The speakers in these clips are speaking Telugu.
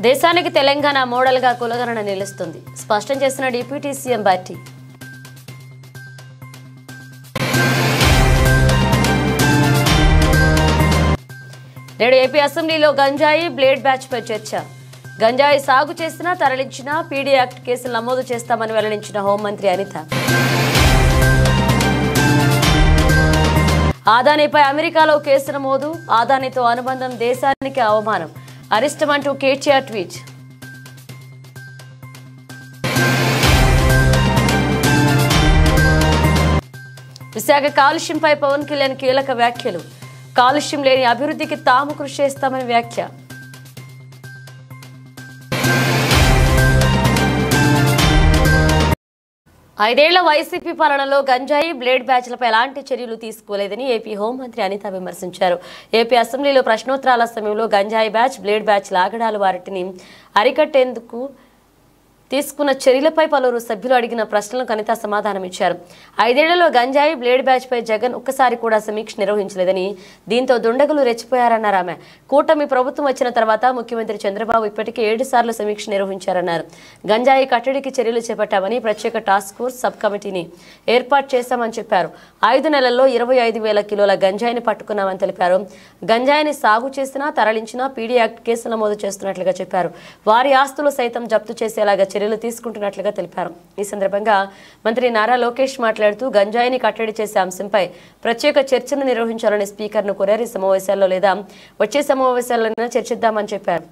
దేశానికి తెలంగాణ మోడల్గా కులగణన నిలుస్తుంది స్పష్టం చేసిన డిప్యూటీ సీఎం బట్టి. నేడు ఏపీ అసెంబ్లీలో గంజాయి బ్లేడ్ బ్యాచ్ పై చర్చ. గంజాయి సాగు చేసినా తరలించినా పీడీ యాక్ట్ కేసులు నమోదు చేస్తామని వెల్లడించిన హోంమంత్రి అనిత. ఆదానీపై అమెరికాలో కేసు నమోదు, ఆదానీతో అనుబంధం దేశానికి అవమానం, అరిష్టమంటూ కేటీఆర్ ట్వీట్. విశాఖ కాలుష్యంపై పవన్ కళ్యాణ్ కీలక వ్యాఖ్యలు. కాలుష్యం లేని అభివృద్ధికి తాము కృషి చేస్తామని వ్యాఖ్య. ఐదేళ్ల వైసీపీ పాలనలో గంజాయి బ్లేడ్ బ్యాచ్లపై ఎలాంటి చర్యలు తీసుకోలేదని ఏపీ హోంమంత్రి అనిత విమర్శించారు. ఏపీ అసెంబ్లీలో ప్రశ్నోత్తరాల సమయంలో గంజాయి బ్యాచ్, బ్లేడ్ బ్యాచ్ లాగడాలు వాటిని అరికట్టేందుకు తీసుకున్న చర్యలపై పలువురు సభ్యులు అడిగిన ప్రశ్నలకు అనిత సమాధానమిచ్చారు. ఐదేళ్లలో గంజాయి బ్లేడ్ బ్యాచ్ పై జగన్ ఒక్కసారి కూడా సమీక్ష నిర్వహించలేదని, దీంతో దుండగులు రెచ్చిపోయారన్నారు ఆమె. కూటమి ప్రభుత్వం వచ్చిన తర్వాత ముఖ్యమంత్రి చంద్రబాబు ఇప్పటికే 7 సార్లు సమీక్ష నిర్వహించారన్నారు. గంజాయి కట్టడికి చర్యలు చేపట్టామని, ప్రత్యేక టాస్క్ ఫోర్స్ సబ్ కమిటీని ఏర్పాటు చేశామని చెప్పారు. 5 నెలల్లో 25,000 కిలోల గంజాయిని పట్టుకున్నామని తెలిపారు. గంజాయిని సాగు చేసినా తరలించినా పీడీ యాక్ట్ కేసులు నమోదు చేస్తున్నట్లుగా చెప్పారు. వారి ఆస్తులు సైతం జప్తు చేసేలాగా చర్యలు తీసుకుంటున్నట్లుగా తెలిపారు. ఈ సందర్భంగా మంత్రి నారా లోకేష్ మాట్లాడుతూ గంజాయిని కట్టడి చేసే అంశంపై ప్రత్యేక చర్చను నిర్వహించాలని స్పీకర్ను కోరారు. ఈ సమావేశాల్లో లేదా వచ్చే సమావేశాల్లోనైనా చర్చిద్దామని చెప్పారు.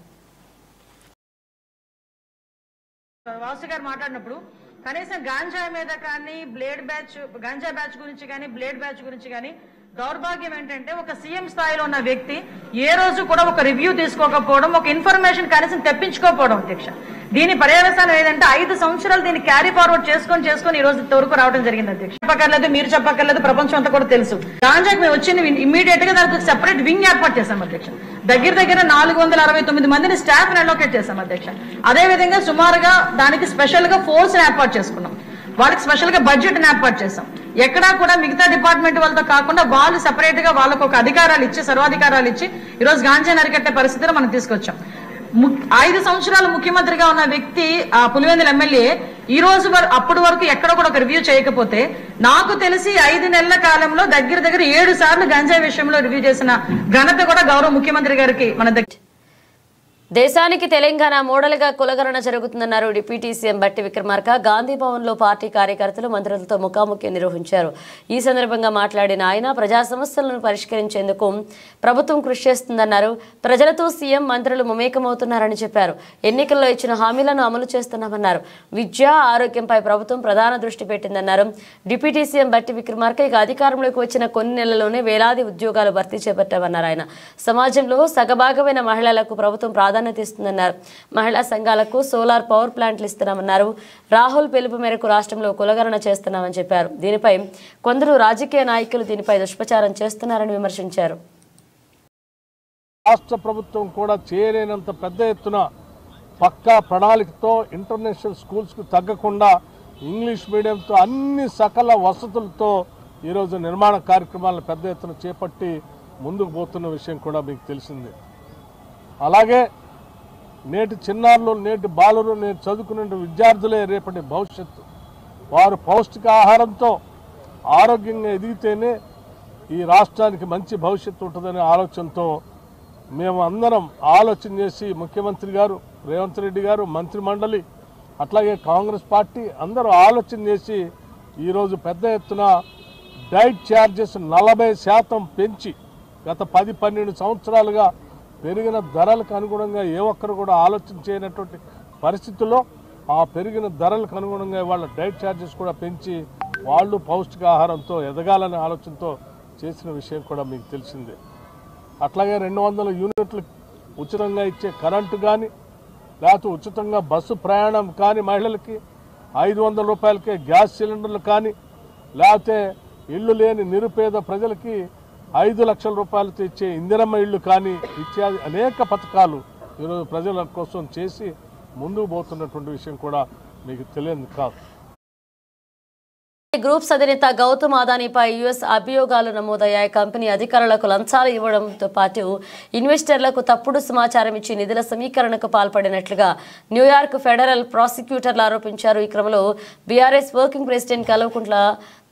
వాసు గారు మాట్లాడినప్పుడు కనీసం గాంజా మీద కానీ గాంజా బ్యాచ్ గురించి కానీ బ్లేడ్ బ్యాచ్ గురించి కానీ దౌర్భాగ్యం ఏంటంటే ఒక సీఎం స్థాయిలో ఉన్న వ్యక్తి ఏ రోజు కూడా ఒక రివ్యూ తీసుకోకపోవడం, ఒక ఇన్ఫర్మేషన్ కనీసం తెప్పించుకోకపోవడం అధ్యక్ష. దీని పర్యవసానం ఏదంటే 5 సంవత్సరాలు దీన్ని క్యారీ ఫార్వర్డ్ చేసుకొని ఈ రోజు వరకు రావడం జరిగింది అధ్యక్ష. చెప్పక్కర్లేదు, మీరు చెప్పక్కర్లేదు, ప్రపంచం అంతా కూడా తెలుసు. గాంజాకి మేము వచ్చింది ఇమ్మీడియట్ గా దానికి సెపరేట్ వింగ్ ఏర్పాటు చేశాం అధ్యక్ష. దగ్గర 469 మందిని స్టాఫ్ అలోకేట్ చేశాం అధ్యక్ష. అదే విధంగా సుమారుగా దానికి స్పెషల్ గా ఫోర్స్ ఏర్పాటు చేసుకున్నాం. వాళ్ళకి స్పెషల్ గా బడ్జెట్ ఏర్పాటు చేశాం. ఎక్కడా కూడా మిగతా డిపార్ట్మెంట్ వాళ్ళతో కాకుండా వాళ్ళు సెపరేట్ గా వాళ్ళకు ఒక అధికారాలు ఇచ్చి, సర్వాధికారాలు ఇచ్చి ఈ రోజు గాంజాని అరికట్టే పరిస్థితిలో మనం తీసుకొచ్చాం. 5 సంవత్సరాలు ముఖ్యమంత్రిగా ఉన్న వ్యక్తి పులివెందుల ఎమ్మెల్యే ఈ రోజు అప్పటి వరకు ఎక్కడ కూడా ఒక రివ్యూ చేయకపోతే, నాకు తెలిసి 5 నెలల కాలంలో దగ్గర 7 సార్లు గంజాయి విషయంలో రివ్యూ చేసిన ఘనత కూడా గౌరవ ముఖ్యమంత్రి గారికి మన దగ్గర. దేశానికి తెలంగాణ మోడల్గా కులగణన జరుగుతుందన్నారు డిప్యూటీ సీఎం బట్టి విక్రమార్క. గాంధీ భవన్ లో పార్టీ కార్యకర్తలు, మంత్రులతో ముఖాముఖి నిర్వహించారు. ఈ సందర్భంగా మాట్లాడిన ఆయన ప్రజా సమస్యలను పరిష్కరించేందుకు ప్రభుత్వం కృషి చేస్తుందన్నారు. ప్రజలతో సీఎం, మంత్రులు మమేకమవుతున్నారని చెప్పారు. ఎన్నికల్లో ఇచ్చిన హామీలను అమలు చేస్తున్నామన్నారు. విద్య, ఆరోగ్యంపై ప్రభుత్వం ప్రధాన దృష్టి పెట్టిందన్నారు. డిప్యూటీ సీఎం బట్టి విక్రమార్క ఇక అధికారంలోకి వచ్చిన కొన్ని నెలల్లోనే వేలాది ఉద్యోగాలు భర్తీ చేపట్టామన్నారు. ఆయన సమాజంలో సగభాగమైన మహిళలకు ప్రభుత్వం ప్రాధాన్యత ఇస్తుందన్నారు. మహిళా సంఘాలకు సోలార్ పవర్ ప్లాంట్లు ఇస్తున్నామన్నారు. రాహుల్ పిలుపు మేరకు రాష్ట్రంలో కులగణన చేస్తున్నామని చెప్పారు. దీనిపై కొందరు రాజకీయ నాయకులు దీనిపై దుష్ప్రచారం చేస్తున్నారని విమర్శించారు. రాష్ట్ర ప్రభుత్వం కూడా చేయలేనంత పెద్ద ఎత్తున పక్కా ప్రణాళికతో ఇంటర్నేషనల్ స్కూల్స్కు తగ్గకుండా ఇంగ్లీష్ మీడియంతో అన్ని సకల వసతులతో ఈరోజు నిర్మాణ కార్యక్రమాలను పెద్ద ఎత్తున చేపట్టి ముందుకు పోతున్న విషయం కూడా మీకు తెలిసింది. అలాగే నేటి చిన్నారులు, నేటి బాలురు, నేటి చదువుకునే విద్యార్థులే రేపటి భవిష్యత్తు. వారు పౌష్టికాహారంతో ఆరోగ్యంగా ఎదిగితేనే ఈ రాష్ట్రానికి మంచి భవిష్యత్తు ఉంటుందనే ఆలోచనతో మేము అందరం ఆలోచన చేసి ముఖ్యమంత్రి గారు, రేవంత్ రెడ్డి గారు, మంత్రిమండలి, అట్లాగే కాంగ్రెస్ పార్టీ అందరూ ఆలోచన చేసి ఈరోజు పెద్ద ఎత్తున డైట్ ఛార్జెస్ 40% పెంచి గత 10-12 సంవత్సరాలుగా పెరిగిన ధరలకు అనుగుణంగా ఏ ఒక్కరు కూడా ఆలోచన చేయనటువంటి పరిస్థితుల్లో ఆ పెరిగిన ధరలకు అనుగుణంగా వాళ్ళ డైట్ ఛార్జెస్ కూడా పెంచి వాళ్ళు పౌష్టికాహారంతో ఎదగాలనే ఆలోచనతో చేసిన విషయం కూడా మీకు తెలిసిందే. అట్లాగే 200 యూనిట్లు ఉచితంగా ఇచ్చే కరెంటు కానీ, లేకపోతే ఉచితంగా బస్సు ప్రయాణం కానీ, మహిళలకి 500 రూపాయలకే గ్యాస్ సిలిండర్లు కానీ, లేకపోతే ఇళ్ళు లేని నిరుపేద ప్రజలకి 5 లక్షల రూపాయలతో ఇచ్చే ఇందిరమ్మ ఇళ్ళు కానీ, ఇత్యాది అనేక పథకాలు ఈరోజు ప్రజల కోసం చేసి ముందుకు పోతున్నటువంటి విషయం కూడా మీకు తెలియదు కాదు. గ్రూప్స్ అధినేత గౌతమ్ అదానీపై యుఎస్ అభియోగాలు నమోదయ్యాయి. కంపెనీ అధికారులకు లంచాలు ఇవ్వడంతో పాటు ఇన్వెస్టర్లకు తప్పుడు సమాచారం ఇచ్చి నిధుల సమీకరణకు పాల్పడినట్లుగా న్యూయార్క్ ఫెడరల్ ప్రాసిక్యూటర్లు ఆరోపించారు. ఈ క్రమంలో BRS working president Kalvakuntla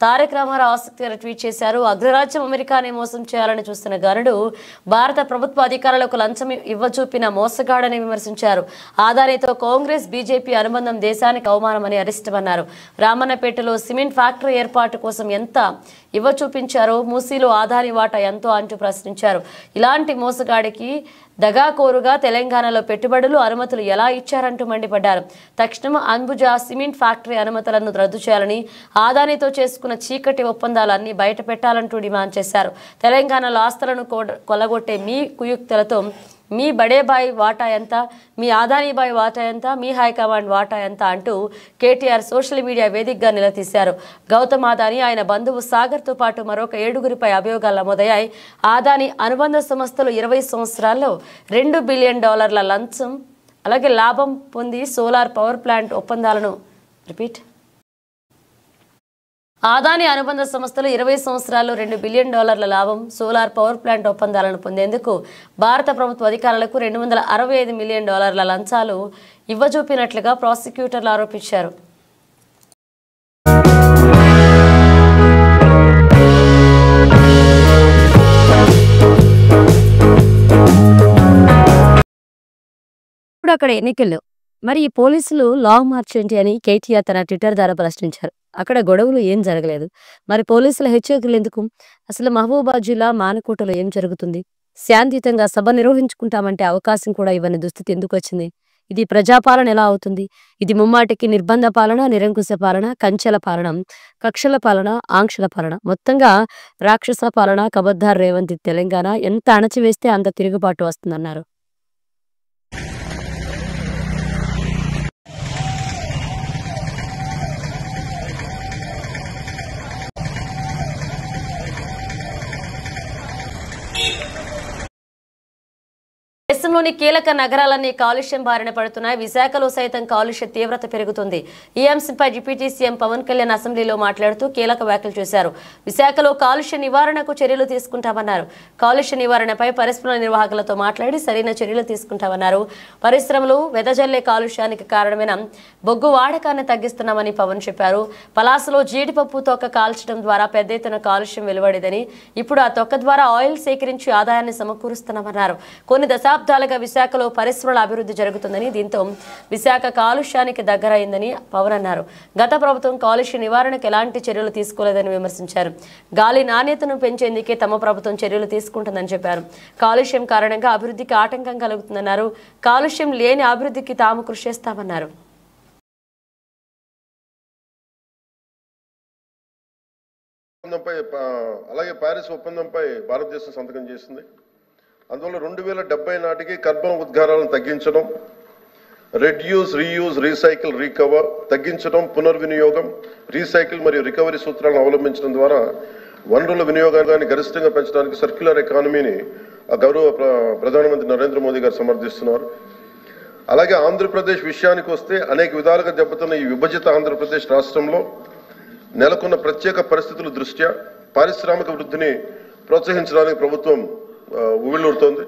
Taraka Ramarao ఆసక్తికర ట్వీట్ చేశారు. అగ్రరాజ్యం అమెరికానే మోసం చేయాలని చూస్తున్న గనుడు భారత ప్రభుత్వ అధికారులకు లంచం ఇవ్వచూపిన మోసగాడని విమర్శించారు. అదానీతో కాంగ్రెస్ బీజేపీ అనుబంధం దేశానికి అవమానమని అరిష్టమన్నారు. రామన్నపేటలో సిమెంట్ ఫ్యాక్టరీ ఏర్పాటు కోసం ఎంత ఇవ్వచూపించారో మూసీలో అదానీ వాటా ఎంతో అంటూ ప్రశ్నించారు. ఇలాంటి మోసగాడికి దగాకోరుగా తెలంగాణలో పెట్టుబడులు అనుమతులు ఎలా ఇచ్చారంటూ మండిపడ్డారు. తక్షణం అంబుజా సిమెంట్ ఫ్యాక్టరీ అనుమతులను రద్దు చేయాలని, అదానీతో చేసుకున్న చీకటి ఒప్పందాలన్నీ బయట పెట్టాలంటూ డిమాండ్ చేశారు. తెలంగాణలో ఆస్తులను కొల్లగొట్టే మీ కుయుక్తులతో మీ బడేబాయి వాటా ఎంత, మీ అదానీబాయి వాటా ఎంత, మీ హైకమాండ్ వాటా ఎంత అంటూ కేటీఆర్ సోషల్ మీడియా వేదికగా నిలదీశారు. గౌతమ్ అదానీ, ఆయన బంధువు సాగర్తో పాటు మరొక 7గురిపై అభియోగాలు నమోదయ్యాయి. అదానీ అనుబంధ సంస్థలు 20 సంవత్సరాల్లో $2 బిలియన్ లంచం అలాగే లాభం పొంది సోలార్ పవర్ ప్లాంట్ ఒప్పందాలను అదానీ అనుబంధ సంస్థలు 20 సంవత్సరాల్లో $2 బిలియన్ లాభం, సోలార్ పవర్ ప్లాంట్ ఒప్పందాలను పొందేందుకు భారత ప్రభుత్వ అధికారులకు $265 మిలియన్ లంచాలు ఇవ్వజూపినట్లుగా ప్రాసిక్యూటర్లు ఆరోపించారు. ఇప్పుడు అక్కడ ఎన్నికల్లో మరి ఈ పోలీసులు లాంగ్ మార్చ్ ఏంటి అని కేటీఆర్ తన ట్విట్టర్ ద్వారా ప్రశ్నించారు. అక్కడ గొడవలు ఏం జరగలేదు, మరి పోలీసుల హెచ్చరికలు ఎందుకు? అసలు మహబూబాబాద్ జిల్లా మానకోటలో ఏం జరుగుతుంది? శాంతియుతంగా సభ నిర్వహించుకుంటామంటే అవకాశం కూడా ఇవ్వని దుస్థితి ఎందుకు వచ్చింది? ఇది ప్రజాపాలన ఎలా అవుతుంది? ఇది ముమ్మాటికి నిర్బంధ పాలన, నిరంకుశ పాలన, కంచెల పాలన, కక్షల పాలన, ఆంక్షల పాలన, మొత్తంగా రాక్షస పాలన. కబద్దార్ రేవంత్, తెలంగాణ ఎంత అణచివేస్తే అంత తిరుగుబాటు వస్తుందన్నారు. దేశంలోని కీలక నగరాలన్నీ కాలుష్యం బారిన పడుతున్నాయి. విశాఖలో సైతం కాలుష్య తీవ్రత పెరుగుతుంది. ఈ అంశంపై డిప్యూటీ సీఎం పవన్ కళ్యాణ్ అసెంబ్లీలో మాట్లాడుతూ కీలక వ్యాఖ్యలు చేశారు. విశాఖలో కాలుష్య నివారణకు చర్యలు తీసుకుంటామన్నారు. కాలుష్య నివారణపై పరిశ్రమల నిర్వాహకులతో మాట్లాడి సరైన చర్యలు తీసుకుంటామన్నారు. పరిశ్రమలు వెదజల్లే కాలుష్యానికి కారణమైన బొగ్గు వాడకాన్ని తగ్గిస్తున్నామని పవన్ చెప్పారు. పలాసలో జీడిపప్పు తొక్క కాల్చడం ద్వారా పెద్ద ఎత్తున కాలుష్యం వెలువడేదని, ఇప్పుడు ఆ తొక్క ద్వారా ఆయిల్ సేకరించి ఆదాయాన్ని సమకూరుస్తున్నామన్నారు. కొన్ని దశాబ్దాలుగా విశాఖలో పరిశ్రమల అభివృద్ధి జరుగుతుందని, దీంతో విశాఖ కాలుష్యానికి దగ్గరైందని పవన్ అన్నారు. గత ప్రభుత్వం కాలుష్య నివారణకు ఎలాంటి చర్యలు తీసుకోలేదని విమర్శించారు. గాలి నాణ్యతను పెంచేందుకే తమ ప్రభుత్వం చర్యలు తీసుకుంటుందని చెప్పారు. కాలుష్యం కారణంగా అభివృద్ధికి ఆటంకం కలుగుతుందన్నారు. కాలుష్యం లేని అభివృద్ధికి తాము కృషి చేస్తామన్నారు. అలాగే ప్యారిస్ ఒప్పందంపై భారతదేశం సంతకం చేసింది. అందువల్ల 2070 నాటికి కర్బన ఉద్గారాలను తగ్గించడం, రెడ్యూస్, రీయూజ్, రీసైకిల్, రీకవర్ తగ్గించడం, పునర్వినియోగం, రీసైకిల్ మరియు రికవరీ సూత్రాలను అవలంబించడం ద్వారా వనరుల వినియోగాన్ని గరిష్టంగా పెంచడానికి సర్క్యులర్ ఎకానమీని గౌరవ ప్రధానమంత్రి నరేంద్ర మోదీ గారు సమర్థిస్తున్నారు. అలాగే ఆంధ్రప్రదేశ్ విషయానికి వస్తే అనేక విధాలుగా దెబ్బతిన్న ఈ విభజిత ఆంధ్రప్రదేశ్ రాష్ట్రంలో నెలకొన్న ప్రత్యేక పరిస్థితుల దృష్ట్యా పారిశ్రామిక వృద్ధిని ప్రోత్సహించడానికి ప్రభుత్వం ఉవ్విళ్ళూరుతోంది.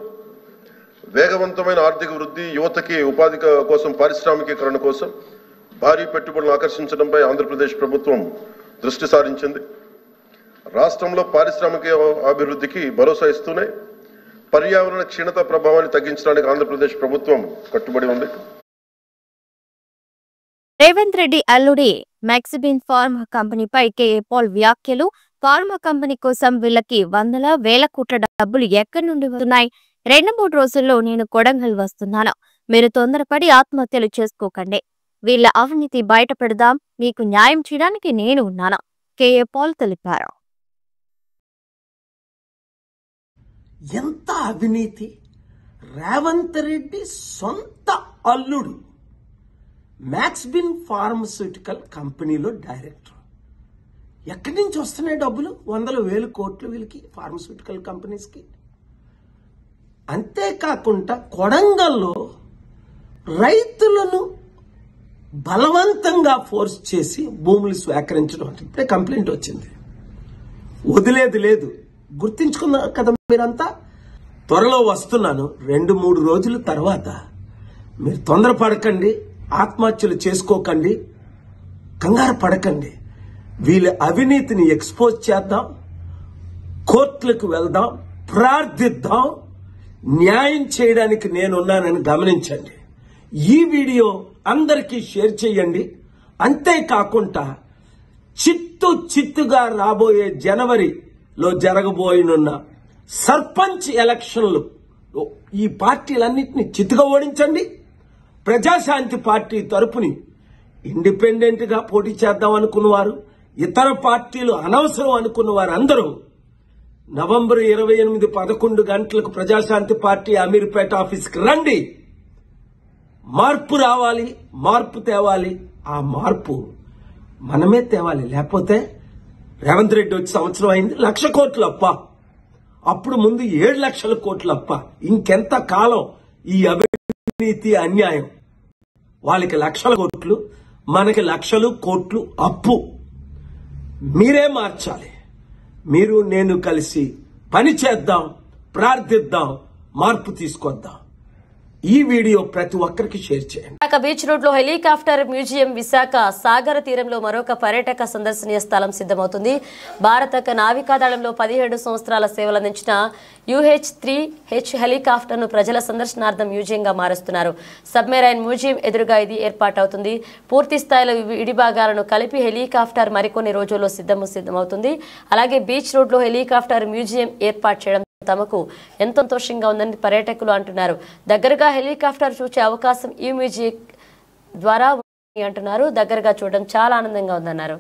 వేగవంతమైన ఆర్థిక వృద్ధి, యువతకి ఉపాధి కోసం, పారిశ్రామికీకరణ కోసం భారీ పెట్టుబడులను ఆకర్షించడంపై ఆంధ్రప్రదేశ్ ప్రభుత్వం దృష్టి సారించింది. రాష్ట్రంలో పారిశ్రామిక అభివృద్ధికి భరోసా ఇస్తూనే పర్యావరణ క్షీణత ప్రభావాన్ని తగ్గించడానికి ఆంధ్రప్రదేశ్ ప్రభుత్వం కట్టుబడి ఉంది. రేవంత్ రెడ్డి అల్లుడి మ్యాక్సిబిన్ ఫార్మా కంపెనీపై కేఏ పాల్ వ్యాఖ్యలు. ఫార్మా కంపెనీ కోసం వీళ్ళకి వందల వేల కోట్ల డబ్బులు ఎక్కడి నుండి వస్తున్నాయి? 2-3 రోజుల్లో నేను కొడంగల్ వస్తున్నాను. మీరు తొందరపడి ఆత్మహత్యలు చేసుకోకండి. వీళ్ళ అవినీతి బయట పెడదాం. మీకు న్యాయం చేయడానికి నేను ఉన్నాను, కేఏ పాల్ తెలిపారు. ఎంత అవినీతి! రేవంత్ రెడ్డి సొంత అల్లుడు మ్యాక్స్బిన్ ఫార్మస్యూటికల్ కంపెనీలో డైరెక్టర్. ఎక్కడి నుంచి వస్తున్నాయి డబ్బులు? వందల వేల కోట్లు వీళ్ళకి, ఫార్మస్యూటికల్ కంపెనీస్కి. అంతేకాకుండా కొడంగల్లో రైతులను బలవంతంగా ఫోర్స్ చేసి భూములు స్వీకరించడం అంటే ఇప్పుడే కంప్లైంట్ వచ్చింది. వదిలేది లేదు. గుర్తించుకున్నారు కదా మీరంతా. త్వరలో వస్తున్నాను. 2-3 రోజుల తర్వాత మీరు తొందరపడకండి, ఆత్మహత్యలు చేసుకోకండి, కంగారు పడకండి. వీళ్ళ అవినీతిని ఎక్స్పోజ్ చేద్దాం, కోర్టులకు వెళ్దాం, ప్రార్థిద్దాం. న్యాయం చేయడానికి నేనున్నానని గమనించండి. ఈ వీడియో అందరికీ షేర్ చేయండి. అంతేకాకుండా చిత్తుగా రాబోయే జనవరిలో జరగబోయనున్న సర్పంచ్ ఎలక్షన్లు ఈ పార్టీలన్నింటినీ చిత్తుగా ఓడించండి. ప్రజాశాంతి పార్టీ తరపుని ఇండిపెండెంట్ గా పోటీ చేద్దాం అనుకున్నవారు, ఇతర పార్టీలు అనవసరం అనుకున్నవారు అందరూ నవంబర్ 28 11 గంటలకు ప్రజాశాంతి పార్టీ అమీర్పేట ఆఫీస్కి రండి. మార్పు రావాలి, మార్పు తేవాలి. ఆ మార్పు మనమే తేవాలి. లేకపోతే రేవంత్ రెడ్డి వచ్చి సంవత్సరం అయింది, 1,00,000 కోట్లు అప్ప. అప్పుడు ముందు 7 లక్షల కోట్లు అప్ప. ఇంకెంత కాలం ఈ అవినీతి అన్యాయం? వాళ్ళకి 1,00,000 కోట్లు, మనకి 1,00,000 కోట్లు అప్పు. మీరే మార్చాలి. మీరు నేను కలిసి పని చేద్దాం, ప్రార్థిద్దాం, మార్పు తీసుకొద్దాం. ఈ వీడియో ప్రతి ఒక్కరికి షేర్ చేయండి. విశాఖ బీచ్ రోడ్ లో హెలికాప్టర్ మ్యూజియం. విశాఖ సాగర తీరంలో మరొక పర్యాటక సందర్శనీయ స్థలం సిద్ధమవుతుంది. భారత నావికాదళంలో 17 సంవత్సరాల సేవలందించిన UH-3H హెలికాప్టర్ను ప్రజల సందర్శనార్థం మ్యూజియంగా మారుస్తున్నారు. సబ్మెరైన్ మ్యూజియం ఎదురుగా ఇది ఏర్పాటవుతుంది. పూర్తి స్థాయిలో విడిభాగాలను కలిపి హెలికాప్టర్ మరికొన్ని రోజుల్లో సిద్ధమవుతుంది. అలాగే బీచ్ రోడ్ లో హెలికాప్టర్ మ్యూజియం ఏర్పాటు చేయడం తమకు ఎంతో సంతోషంగా ఉందని పర్యాటకులు అంటున్నారు. దగ్గరగా హెలికాప్టర్ చూసే అవకాశం ఈ మ్యూజియం ద్వారా అంటున్నారు. దగ్గరగా చూడడం చాలా ఆనందంగా ఉందన్నారు.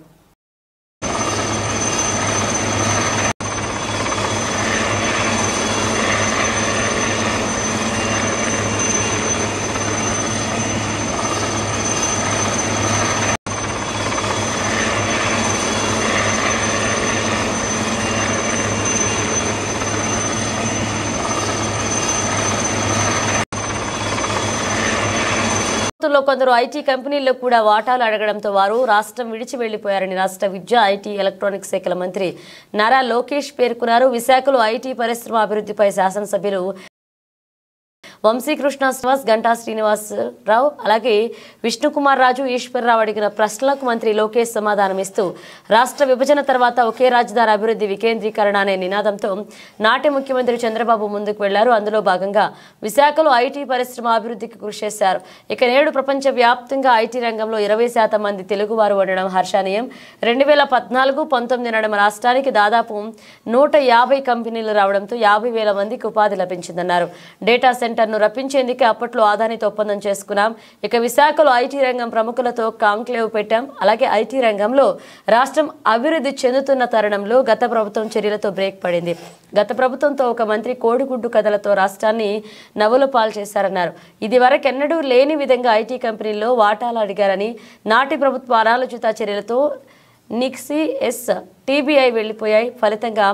కొందరు ఐటీ కంపెనీల్లో కూడా వాటాలు అడగడంతో వారు రాష్ట్రం విడిచి వెళ్లిపోయారని రాష్ట్ర విద్య, ఐటీ, ఎలక్ట్రానిక్స్ శాఖల మంత్రి నారా లోకేష్ పేర్కొన్నారు. విశాఖలో ఐటీ పరిశ్రమ అభివృద్ధిపై శాసనసభ్యులు వంశీకృష్ణ శ్రీనివాస్, గంటా శ్రీనివాసరావు, అలాగే విష్ణుకుమార్ రాజు, ఈశ్వరరావు అడిగిన ప్రశ్నలకు మంత్రి లోకేష్ సమాధానమిస్తూ రాష్ట్ర విభజన తర్వాత ఒకే రాజధాని అభివృద్ధి వికేంద్రీకరణ అనే నినాదంతో నాటి ముఖ్యమంత్రి చంద్రబాబు ముందుకు వెళ్లారు. అందులో భాగంగా విశాఖలో ఐటీ పరిశ్రమ అభివృద్ధికి కృషి చేశారు. ఇక నేడు ప్రపంచ వ్యాప్తంగా ఐటీ రంగంలో 20% మంది తెలుగువారు ఉండడం హర్షణీయం. 2014-19 నడుమ రాష్ట్రానికి దాదాపు 150 కంపెనీలు రావడంతో 50,000 మందికి ఉపాధి లభించిందన్నారు. డేటా సెంటర్ రప్పించేందుకే అప్పట్లో ఆదానితో ఒప్పందం చేసుకున్నాం. ఇక విశాఖలో ఐటీ రంగం ప్రముఖులతో కాంక్లేవ్ పెట్టాం. అలాగే ఐటీ రంగంలో రాష్ట్రం అభివృద్ధి చెందుతున్న తరుణంలో గత ప్రభుత్వం చర్యలతో బ్రేక్ పడింది. గత ప్రభుత్వంతో ఒక మంత్రి కోడిగుడ్డు కథలతో రాష్ట్రాన్ని నవ్వుల పాలు చేశారన్నారు. ఇది వరకెన్నడూ లేని విధంగా ఐటీ కంపెనీల్లో వాటాలు అడిగారని, నాటి ప్రభుత్వ అనాలోచిత చర్యలతో నిక్సీ టీబీఐ వెళ్లిపోయాయి. ఫలితంగా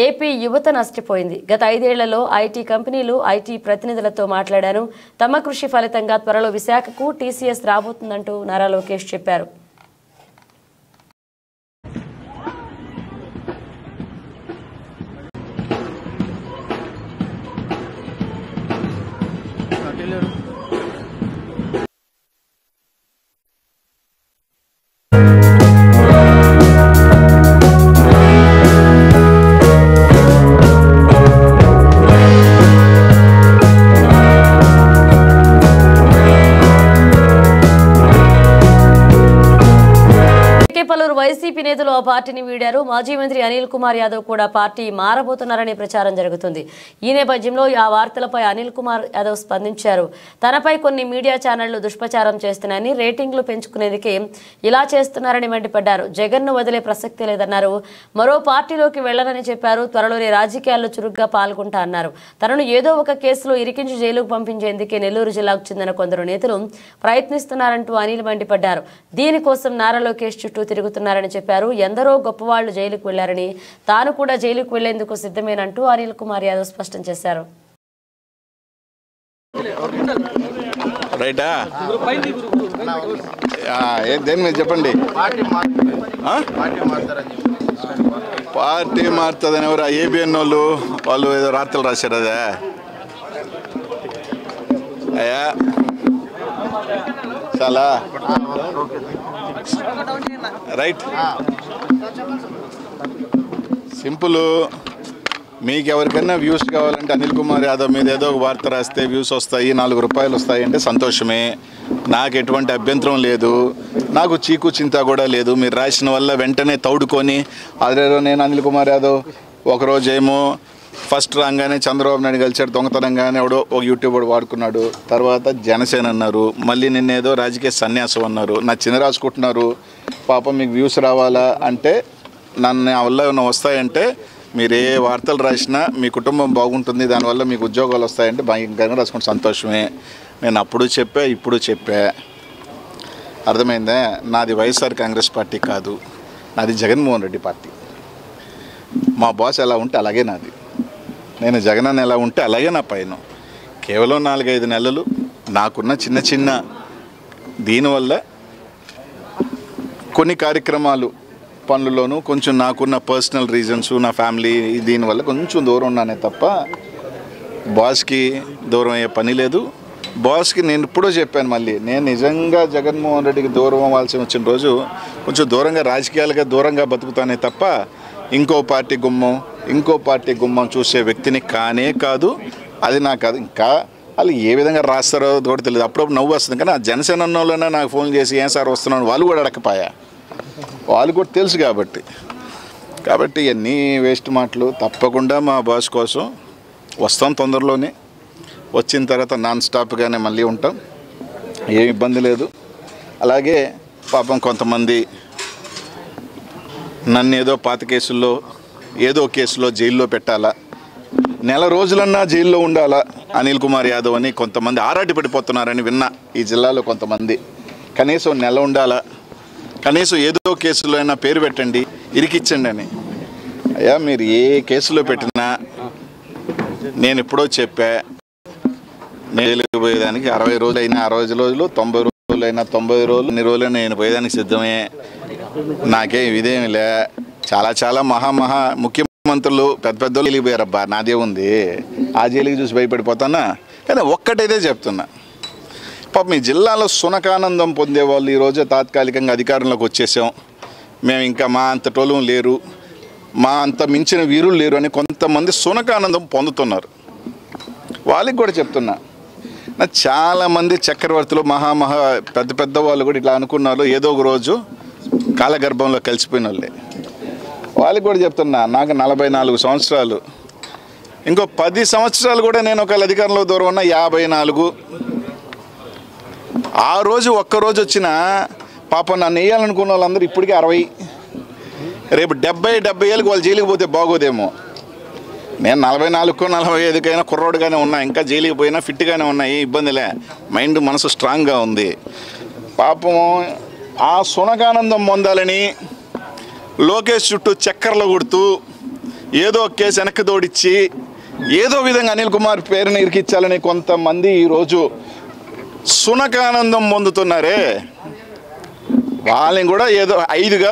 ఏపీ యువత నష్టపోయింది. గత 5 ఏళ్లలో ఐటీ కంపెనీలు, ఐటీ ప్రతినిధులతో మాట్లాడాను. తమ కృషి ఫలితంగా త్వరలో విశాఖకు టీసీఎస్ రాబోతుందంటూ నారా లోకేష్ చెప్పారు. పలువురు వైసీపీ నేతలు ఆ పార్టీని వీడారు. మాజీ మంత్రి అనిల్ కుమార్ యాదవ్ కూడా పార్టీ మారబోతున్నారనే ప్రచారం జరుగుతుంది. ఈ నేపథ్యంలో ఆ వార్తలపై అనిల్ కుమార్ యాదవ్ స్పందించారు. తనపై కొన్ని మీడియా ఛానళ్లు దుష్ప్రచారం చేస్తున్నాయని, రేటింగ్లు పెంచుకునేందుకే ఇలా చేస్తున్నారని మండిపడ్డారు. జగన్ను వదిలే ప్రసక్తే లేదన్నారు. మరో పార్టీలోకి వెళ్లనని చెప్పారు. త్వరలోనే రాజకీయాల్లో చురుగ్గా పాల్గొంటా అన్నారు. తనను ఏదో ఒక కేసులో ఇరికించి జైలుకు పంపించేందుకే నెల్లూరు జిల్లాకు చెందిన కొందరు నేతలు ప్రయత్నిస్తున్నారంటూ అనిల్ మండిపడ్డారు. దీనికోసం నారా లోకేష్ చుట్టూ తిరుగుతున్నారని చెప్పారు. ఎందరో గొప్పవాళ్లు జైలుకు వెళ్లారని, తాను కూడా జైలుకు వెళ్లేందుకు సిద్ధమేనంటూ అనిల్ కుమార్ యాదవ్ స్పష్టం చేశారు. దేని మీద చెప్పండి. పార్టీ మారుతుందని ఎవరు ఏబిఎన్ వాళ్ళు ఏదో రాత్రులు రాశారు. అదే అయ్యా చాలా రైట్ సింపుల్. మీకు ఎవరికైనా వ్యూస్ కావాలంటే అనిల్ కుమార్ యాదవ్ మీద ఏదో ఒక వార్త రాస్తే వ్యూస్ వస్తాయి, 4 రూపాయలు వస్తాయి అంటే సంతోషమే. నాకు ఎటువంటి అభ్యంతరం లేదు, నాకు చీకు చింత కూడా లేదు. మీరు రాసిన వల్ల వెంటనే తౌడుకొని అదేదో నేను అనిల్ కుమార్ యాదవ్ ఒకరోజు ఏమో ఫస్ట్ రాగానే చంద్రబాబు నాయుడు కలిసాడు దొంగతనంగానే ఎవడో ఒక యూట్యూబర్ వాడుకున్నాడు, తర్వాత జనసేన అన్నారు, మళ్ళీ నిన్నేదో రాజకీయ సన్యాసం అన్నారు, నా చిన్న రాసుకుంటున్నారు. పాపం మీకు వ్యూస్ రావాలా అంటే నన్ను వల్ల ఏమైనా వస్తాయంటే మీరు ఏ వార్తలు రాసినా మీ కుటుంబం బాగుంటుంది, దానివల్ల మీకు ఉద్యోగాలు వస్తాయంటే భయంకరంగా రాసుకుంటే సంతోషమే. నేను అప్పుడు చెప్పా, ఇప్పుడు చెప్పా, అర్థమైందా? నాది వైఎస్ఆర్ కాంగ్రెస్ పార్టీ కాదు, నాది జగన్మోహన్ రెడ్డి పార్టీ. మా బాస్ ఎలా ఉంటే అలాగే నాది, నేను జగన్ ఎలా ఉంటే అలాగే నా పైన. కేవలం 4-5 నెలలు నాకున్న చిన్న చిన్న దీనివల్ల కొన్ని కార్యక్రమాలు పనుల్లోనూ కొంచెం నాకున్న పర్సనల్ రీజన్స్, నా ఫ్యామిలీ దీనివల్ల కొంచెం దూరం ఉన్నానే తప్ప బాస్కి దూరం అయ్యే పని లేదు. బాస్కి నేను ఎప్పుడో చెప్పాను, మళ్ళీ నేను నిజంగా జగన్మోహన్ రెడ్డికి దూరం అవ్వాల్సి వచ్చిన రోజు కొంచెం దూరంగా రాజకీయాలుగా దూరంగా బతుకుతానే తప్ప ఇంకో పార్టీ గుమ్మం చూసే వ్యక్తిని కానే కాదు. అది నాకు అది ఇంకా వాళ్ళు ఏ విధంగా రాస్తారో కూడా తెలియదు. అప్పుడప్పుడు నవ్వు వస్తుంది, కానీ ఆ జనసేన వాళ్ళైనా నాకు ఫోన్ చేసి ఏం సార్ వస్తున్నాను వాళ్ళు కూడా అడగపాయా, వాళ్ళు కూడా తెలుసు కాబట్టి ఇవన్నీ వేస్ట్ మాటలు. తప్పకుండా మా బాస్ కోసం వస్తాం తొందరలోనే, వచ్చిన తర్వాత నాన్ స్టాప్గానే మళ్ళీ ఉంటాం, ఏం ఇబ్బంది లేదు. అలాగే పాపం కొంతమంది నన్ను ఏదో పాత కేసుల్లో ఏదో కేసులో జైల్లో పెట్టాలా, నెల రోజులన్నా జైల్లో ఉండాలా అనిల్ కుమార్ యాదవ్ అని కొంతమంది ఆరాటి పడిపోతున్నారని విన్నా. ఈ జిల్లాలో కొంతమంది కనీసం నెల ఉండాలా, కనీసం ఏదో కేసులో అయినా పేరు పెట్టండి, ఇరికిచ్చండి అని. అయ్యా మీరు ఏ కేసులో పెట్టినా నేను ఎప్పుడో చెప్పా, నేను జైలుకి పోయేదానికి 60 రోజులు అయినా 60 రోజులు, 90 రోజులు అయినా 90 రోజులు, అన్ని రోజులు నేను పోయేదానికి సిద్ధమే. నాకేం ఇదేమిలే. చాలా మహా ముఖ్యమంత్రులు పెద్ద జైలుకి పోయారబ్బా, నాదే ఉంది. ఆ జైలుకి చూసి భయపడిపోతానా? కానీ ఒక్కటైతే చెప్తున్నా, పాప మీ జిల్లాలో సునకానందం పొందేవాళ్ళు ఈరోజు తాత్కాలికంగా అధికారంలోకి వచ్చేసాం, మేము ఇంకా మా అంత టోలు లేరు, మా అంత మించిన వీరులు లేరు అని కొంతమంది సునకానందం పొందుతున్నారు. వాళ్ళకి కూడా చెప్తున్నా, నా చాలామంది చక్రవర్తులు పెద్ద వాళ్ళు కూడా ఇట్లా అనుకున్నారు, ఏదో ఒక రోజు కాలగర్భంలో కలిసిపోయిన వాళ్ళే. వాళ్ళకి కూడా చెప్తున్నా, నాకు 44 సంవత్సరాలు, ఇంకో 10 సంవత్సరాలు కూడా నేను ఒకవేళ అధికారంలో దూరం ఉన్న 54. ఆ రోజు ఒక్కరోజు వచ్చిన పాపం నన్ను వేయాలనుకున్న వాళ్ళందరూ ఇప్పటికీ 60, రేపు 70 ఏళ్ళకి వాళ్ళు జైలుకి పోతే బాగోదేమో. నేను 44కో 45కైనా కుర్రోడుగానే ఉన్నా, ఇంకా జైలుకి పోయినా ఫిట్గానే ఉన్నా, ఏ ఇబ్బందిలే, మైండ్ మనసు స్ట్రాంగ్గా ఉంది. పాపం ఆ సునకానందం పొందాలని లోకేష్ చుట్టూ చక్కర్లు కొడుతూ ఏదో కేసు వెనక్కి తోడిచ్చి ఏదో విధంగా అనిల్ కుమార్ పేరుని ఇరికిచ్చాలని కొంతమంది ఈరోజు సునకానందం పొందుతున్నారే, వాళ్ళని కూడా ఏదో 5గా.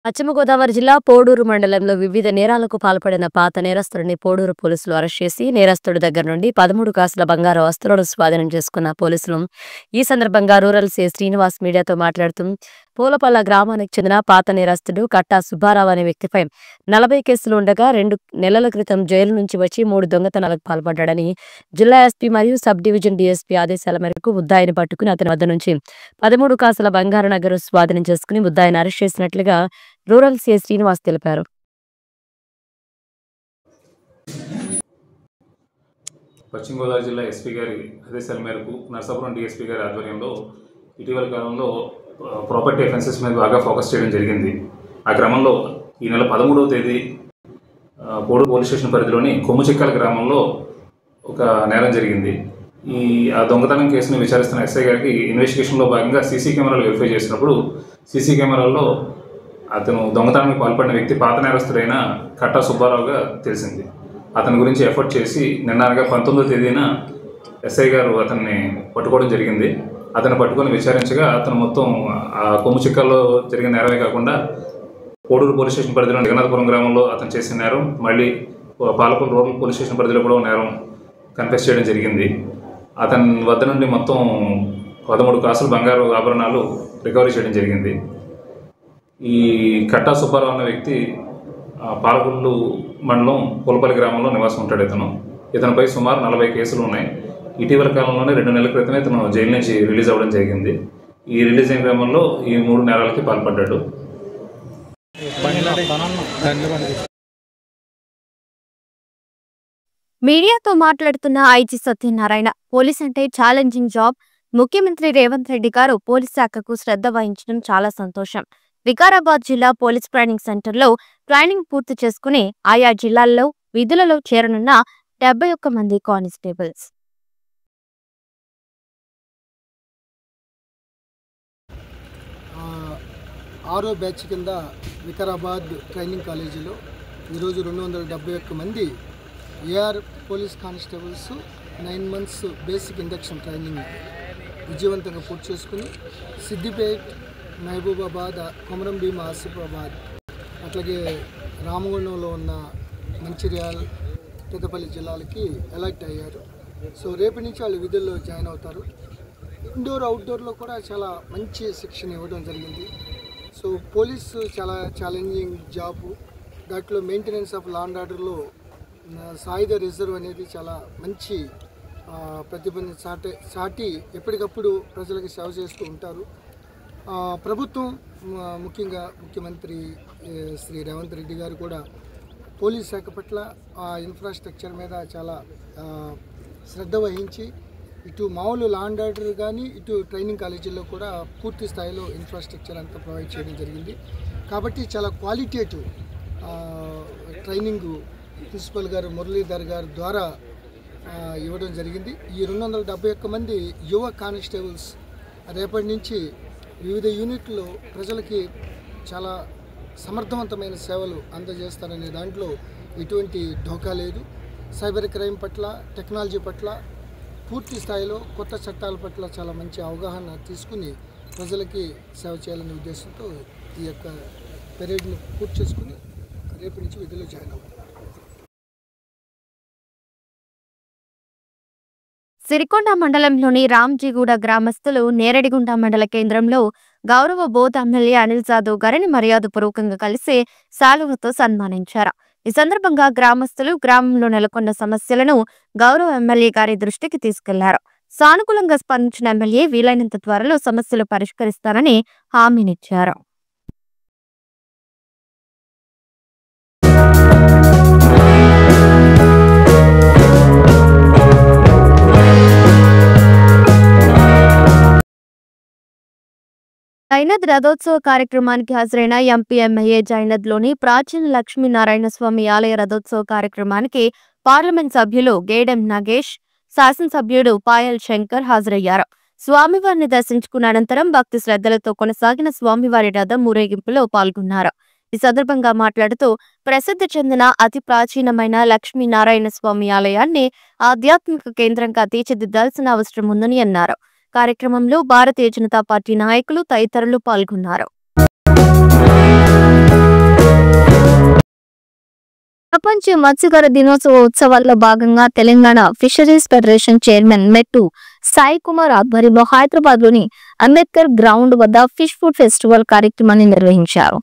పశ్చిమ గోదావరి జిల్లా పోడూరు మండలంలో వివిధ నేరాలకు పాల్పడిన పాత నేరస్తుడిని పోడూరు పోలీసులు అరెస్ట్ చేసి నేరస్తుడి దగ్గర నుండి 13 కాసుల బంగారు వస్తువులను స్వాధీనం చేసుకున్న పోలీసులు. ఈ సందర్భంగా రూరల్ సీఐ శ్రీనివాస్ మీడియాతో మాట్లాడుతూ పూలపల్ల గ్రామానికి చెందిన పాత నేరస్తుడు కట్టా సుబ్బారావు అనే వ్యక్తిపై 40 కేసులు ఉండగా 2 నెలల క్రితం జైలు నుంచి వచ్చి 3 దొంగతనాలకు పాల్పడ్డాడని, జిల్లా ఎస్పీ మరియు సబ్ డివిజన్ డీఎస్పీ ఆదేశాల మేరకు ముద్దాయిని పట్టుకుని అతని వద్ద నుంచి 13 కాసుల బంగారు నగరు స్వాధీనం చేసుకుని ముద్దాయిని అరెస్ట్ చేసినట్లుగా రూరల్ సీఐ శ్రీనివాస్ తెలిపారు. పశ్చిమ గోదావరి జిల్లా ఎస్పీ గారి ఆదేశాల మేరకు నర్సాపురం డిఎస్పీ గారి ఆధ్వర్యంలో ఇటీవల కాలంలో ప్రాపర్టీ అఫెన్సెస్ మీద బాగా ఫోకస్ చేయడం జరిగింది. ఆ క్రమంలో ఈ నెల 13వ తేదీ పోడూరు పోలీస్ స్టేషన్ పరిధిలోని కొమ్ముచెక్కల గ్రామంలో ఒక నేరం జరిగింది. ఆ దొంగతనం కేసును విచారిస్తున్న ఎస్ఐ గారికి ఇన్వెస్టిగేషన్లో భాగంగా సీసీ కెమెరాలు వెరిఫై చేసినప్పుడు సీసీ కెమెరాల్లో అతను దొంగతనానికి పాల్పడిన వ్యక్తి పాత నేరస్తుడైన కట్టా సుబ్బారావుగా తెలిసింది. అతని గురించి ఎఫర్ట్ చేసి నిన్నగా 19వ తేదీన ఎస్ఐ గారు అతన్ని పట్టుకోవడం జరిగింది. అతన్ని పట్టుకొని విచారించగా అతను మొత్తం ఆ కొమ్ము చిక్కల్లో జరిగిన నేరమే కాకుండా కోడూరు పోలీస్ స్టేషన్ పరిధిలో జగన్నాథపురం గ్రామంలో అతను చేసిన నేరం, మళ్ళీ పాలకొల్లు రూరల్ పోలీస్ స్టేషన్ పరిధిలో కూడా నేరం కన్ఫెస్ చేయడం జరిగింది. అతని వద్ద నుండి మొత్తం 13 కాసులు బంగారు ఆభరణాలు రికవరీ చేయడం జరిగింది. ఈ కట్టా సుబ్బారావు అన్న వ్యక్తి పాలకొల్లు మండలం పులపల్లి గ్రామంలో నివాసం ఉంటాడు. ఇతనిపై సుమారు 40 కేసులు ఉన్నాయి. ఇటీవల కాలంలోనే 2 నెలల క్రితమే ఇతను జైలు నుంచి రిలీజ్ అవ్వడం జరిగింది. ఈ రిలీజ్ అయిన క్రమంలో ఈ 3 నేరాలకి పాల్పడ్డాడు. మీడియాతో మాట్లాడుతున్న ఐజీ సత్యనారాయణ, పోలీస్ అంటే ఛాలెంజింగ్ జాబ్. ముఖ్యమంత్రి రేవంత్ రెడ్డి గారు పోలీస్ శాఖకు శ్రద్ధ వహించడం చాలా సంతోషం. వికారాబాద్ జిల్లా పోలీస్ ట్రైనింగ్ సెంటర్లో ట్రైనింగ్ పూర్తి చేసుకుని ఆయా జిల్లాల్లో విధులలో చేరనున్న 71 మంది కానిస్టేబుల్స్. ఆరో బ్యాచ్ కింద వికారాబాద్ ట్రైనింగ్ కాలేజీలో ఈరోజు 271 మంది AR police constables 9 months basic induction training విజయవంతంగా పూర్తి చేసుకుని సిద్దిపేట్, మహబూబాబాద్, కొమరం భీం, ఆసిఫాబాద్, అట్లాగే రామగుండంలో ఉన్న మంచిర్యాల, పెద్దపల్లి జిల్లాలకి ఎలక్ట్ అయ్యారు. సో రేపటి నుంచి వాళ్ళు విధుల్లో జాయిన్ అవుతారు. ఇండోర్ అవుట్డోర్లో కూడా చాలా మంచి శిక్షణ ఇవ్వడం జరిగింది. సో పోలీసు చాలా ఛాలెంజింగ్ జాబు. దాంట్లో మెయింటెనెన్స్ ఆఫ్ లా అండ్ ఆర్డర్లో సాయుధ రిజర్వ్ అనేది చాలా మంచి ప్రతిభని చాటి ఎప్పటికప్పుడు ప్రజలకు సేవ చేస్తూ ఉంటారు. ప్రభుత్వం ముఖ్యంగా ముఖ్యమంత్రి శ్రీ రేవంత్ రెడ్డి గారు కూడా పోలీస్ శాఖ పట్ల ఆ ఇన్ఫ్రాస్ట్రక్చర్ మీద చాలా శ్రద్ధ వహించి ఇటు మామూలు లా అండ్ ఆర్డర్ కానీ ఇటు ట్రైనింగ్ కాలేజీల్లో కూడా పూర్తి స్థాయిలో ఇన్ఫ్రాస్ట్రక్చర్ అంతా ప్రొవైడ్ చేయడం జరిగింది. కాబట్టి చాలా క్వాలిటేటివ్ ట్రైనింగ్ ప్రిన్సిపల్ గారు మురళీధర్ గారి ద్వారా ఇవ్వడం జరిగింది. ఈ 271 మంది యువ కానిస్టేబుల్స్ రేపటి నుంచి వివిధ యూనిట్లో ప్రజలకి చాలా సమర్థవంతమైన సేవలు అందజేస్తారనే దాంట్లో ఎటువంటి ఢోకా లేదు. సైబర్ క్రైమ్ పట్ల, టెక్నాలజీ పట్ల పూర్తి స్థాయిలో కొత్త చట్టాల పట్ల చాలా మంచి అవగాహన తీసుకుని ప్రజలకి సేవ చేయాలనే ఉద్దేశంతో ఈ యొక్క పెరేడ్ను పూర్తి చేసుకుని రేపు నుంచి విధుల్లో జాయిన్ అవుతారు. సిరికొండ మండలంలోని రామ్జీగూడ గ్రామస్తులు నేరడిగుంట మండల కేంద్రంలో గౌరవ బోధ ఎమ్మెల్యే అనిల్ జాదవ్ గారిని మర్యాదపూర్వకంగా కలిసి శాలువతో సన్మానించారు. ఈ సందర్భంగా గ్రామస్తులు గ్రామంలో నెలకొన్న సమస్యలను గౌరవ ఎమ్మెల్యే గారి దృష్టికి తీసుకెళ్లారు. సానుకూలంగా స్పందించిన ఎమ్మెల్యే వీలైనంత త్వరలో సమస్యలు పరిష్కరిస్తారని హామీనిచ్చారు. జైనద్ రథోత్సవ కార్యక్రమానికి హాజరైన ఎంపీ ఎమ్మెల్యే జైనద్లోని ప్రాచీన లక్ష్మీనారాయణ స్వామి ఆలయ రథోత్సవ కార్యక్రమానికి పార్లమెంట్ సభ్యులు గేడెం నాగేష్, శాసనసభ్యుడు పాయల్ శంకర్ హాజరయ్యారు. స్వామివారిని దర్శించుకున్న అనంతరం భక్తి శ్రద్ధలతో కొనసాగిన స్వామివారి రథం ఊరేగింపులో పాల్గొన్నారు. ఈ సందర్భంగా మాట్లాడుతూ ప్రసిద్ధి చెందిన అతి ప్రాచీనమైన లక్ష్మీనారాయణ స్వామి ఆలయాన్ని ఆధ్యాత్మిక కేంద్రంగా తీర్చిదిద్దాల్సిన అవసరం ఉందని అన్నారు. కార్యక్రమంలో భారతీయ జనతా పార్టీ నాయకులు తదితరులు పాల్గొన్నారు. ప్రపంచ మత్స్యకార దినోత్సవ ఉత్సవాల్లో భాగంగా తెలంగాణ ఫిషరీస్ ఫెడరేషన్ చైర్మన్ మెట్టు సాయి కుమార్ ఆధ్వర్యంలో హైదరాబాద్ లోని అంబేద్కర్ గ్రౌండ్ వద్ద ఫిష్ ఫుడ్ ఫెస్టివల్ కార్యక్రమాన్ని నిర్వహించారు.